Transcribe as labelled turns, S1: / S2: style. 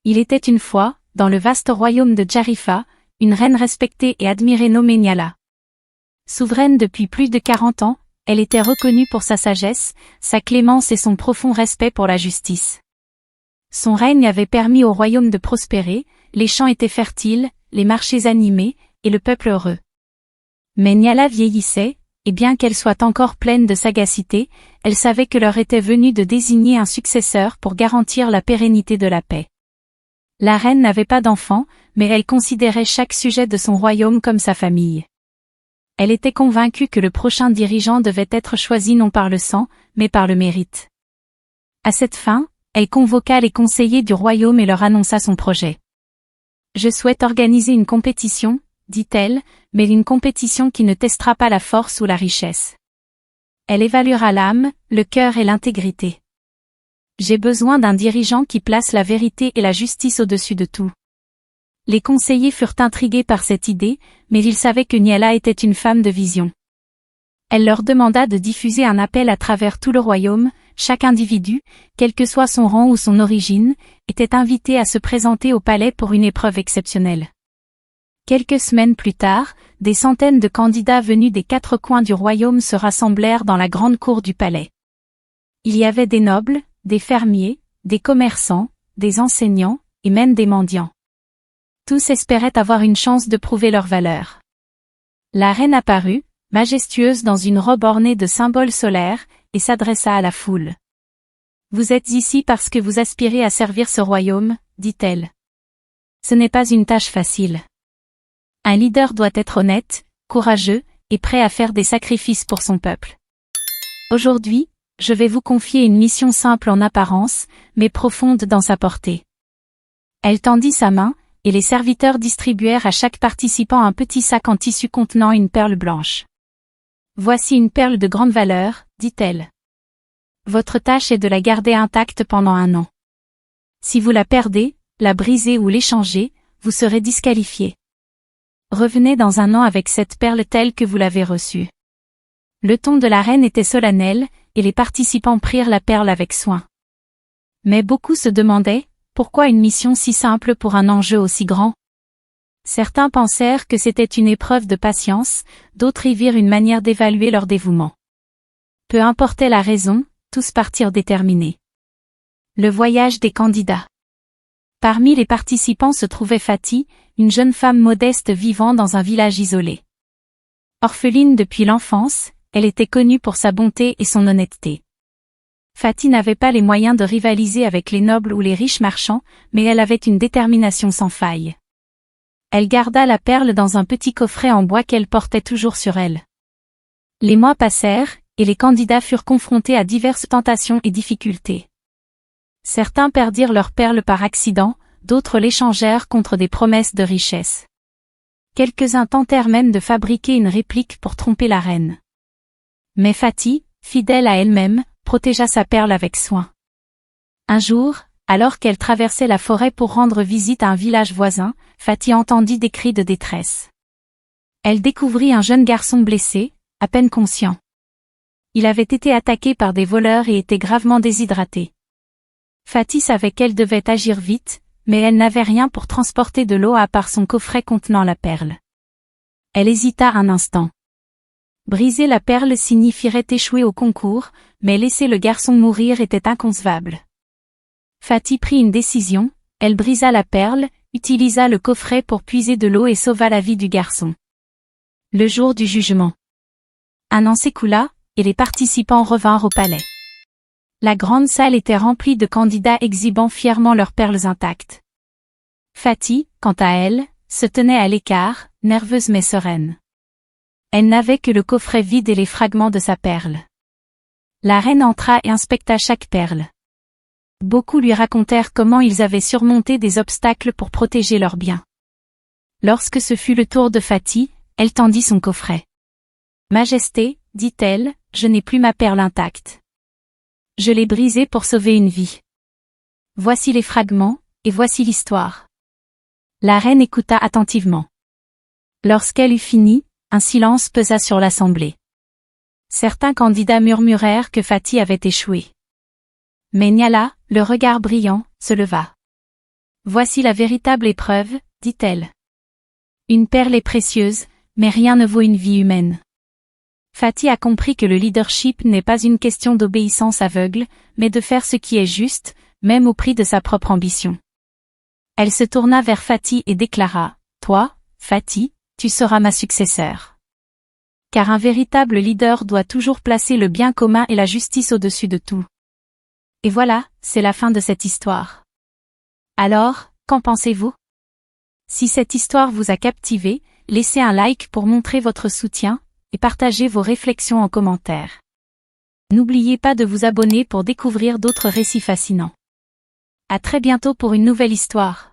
S1: Il était une fois, dans le vaste royaume de Jarifa, une reine respectée et admirée nommée Niala. Souveraine depuis plus de 40 ans, elle était reconnue pour sa sagesse, sa clémence et son profond respect pour la justice. Son règne avait permis au royaume de prospérer, les champs étaient fertiles, les marchés animés, et le peuple heureux. Mais Niala vieillissait, et bien qu'elle soit encore pleine de sagacité, elle savait que l'heure était venue de désigner un successeur pour garantir la pérennité de la paix. La reine n'avait pas d'enfant, mais elle considérait chaque sujet de son royaume comme sa famille. Elle était convaincue que le prochain dirigeant devait être choisi non par le sang, mais par le mérite. À cette fin, elle convoqua les conseillers du royaume et leur annonça son projet. « Je souhaite organiser une compétition, dit-elle, mais une compétition qui ne testera pas la force ou la richesse. Elle évaluera l'âme, le cœur et l'intégrité. J'ai besoin d'un dirigeant qui place la vérité et la justice au-dessus de tout. » Les conseillers furent intrigués par cette idée, mais ils savaient que Niala était une femme de vision. Elle leur demanda de diffuser un appel à travers tout le royaume. Chaque individu, quel que soit son rang ou son origine, était invité à se présenter au palais pour une épreuve exceptionnelle. Quelques semaines plus tard, des centaines de candidats venus des 4 coins du royaume se rassemblèrent dans la grande cour du palais. Il y avait des nobles, des fermiers, des commerçants, des enseignants, et même des mendiants. Tous espéraient avoir une chance de prouver leur valeur. La reine apparut, majestueuse dans une robe ornée de symboles solaires, et s'adressa à la foule. « Vous êtes ici parce que vous aspirez à servir ce royaume, dit-elle. Ce n'est pas une tâche facile. Un leader doit être honnête, courageux, et prêt à faire des sacrifices pour son peuple. Aujourd'hui, je vais vous confier une mission simple en apparence, mais profonde dans sa portée. » Elle tendit sa main, et les serviteurs distribuèrent à chaque participant un petit sac en tissu contenant une perle blanche. « Voici une perle de grande valeur, dit-elle. Votre tâche est de la garder intacte pendant 1 an. Si vous la perdez, la brisez ou l'échangez, vous serez disqualifié. Revenez dans 1 an avec cette perle telle que vous l'avez reçue. » Le ton de la reine était solennel, et les participants prirent la perle avec soin. Mais beaucoup se demandaient, pourquoi une mission si simple pour un enjeu aussi grand? Certains pensèrent que c'était une épreuve de patience, d'autres y virent une manière d'évaluer leur dévouement. Peu importait la raison, tous partirent déterminés. Le voyage des candidats. Parmi les participants se trouvait Fatih, une jeune femme modeste vivant dans un village isolé. Orpheline depuis l'enfance, elle était connue pour sa bonté et son honnêteté. Fatih n'avait pas les moyens de rivaliser avec les nobles ou les riches marchands, mais elle avait une détermination sans faille. Elle garda la perle dans un petit coffret en bois qu'elle portait toujours sur elle. Les mois passèrent, et les candidats furent confrontés à diverses tentations et difficultés. Certains perdirent leur perle par accident, d'autres l'échangèrent contre des promesses de richesse. Quelques-uns tentèrent même de fabriquer une réplique pour tromper la reine. Mais Fatih, fidèle à elle-même, protégea sa perle avec soin. Un jour, alors qu'elle traversait la forêt pour rendre visite à un village voisin, Fatih entendit des cris de détresse. Elle découvrit un jeune garçon blessé, à peine conscient. Il avait été attaqué par des voleurs et était gravement déshydraté. Fatih savait qu'elle devait agir vite, mais elle n'avait rien pour transporter de l'eau à part son coffret contenant la perle. Elle hésita un instant. Briser la perle signifierait échouer au concours, mais laisser le garçon mourir était inconcevable. Fatih prit une décision, elle brisa la perle, utilisa le coffret pour puiser de l'eau et sauva la vie du garçon. Le jour du jugement. 1 an s'écoula, et les participants revinrent au palais. La grande salle était remplie de candidats exhibant fièrement leurs perles intactes. Fatih, quant à elle, se tenait à l'écart, nerveuse mais sereine. Elle n'avait que le coffret vide et les fragments de sa perle. La reine entra et inspecta chaque perle. Beaucoup lui racontèrent comment ils avaient surmonté des obstacles pour protéger leurs biens. Lorsque ce fut le tour de Fatih, elle tendit son coffret. « Majesté, dit-elle, je n'ai plus ma perle intacte. Je l'ai brisée pour sauver une vie. Voici les fragments, et voici l'histoire. » La reine écouta attentivement. Lorsqu'elle eut fini, un silence pesa sur l'assemblée. Certains candidats murmurèrent que Fatih avait échoué. Mais Niala, le regard brillant, se leva. Voici la véritable épreuve, dit-elle. Une perle est précieuse, mais rien ne vaut une vie humaine. Fatih a compris que le leadership n'est pas une question d'obéissance aveugle, mais de faire ce qui est juste, même au prix de sa propre ambition. Elle se tourna vers Fatih et déclara, « Toi, Fatih, tu seras ma successeur. » Car un véritable leader doit toujours placer le bien commun et la justice au-dessus de tout. Et voilà, c'est la fin de cette histoire. Alors, qu'en pensez-vous? Si cette histoire vous a captivé, laissez un like pour montrer votre soutien, et partagez vos réflexions en commentaire. N'oubliez pas de vous abonner pour découvrir d'autres récits fascinants. À très bientôt pour une nouvelle histoire.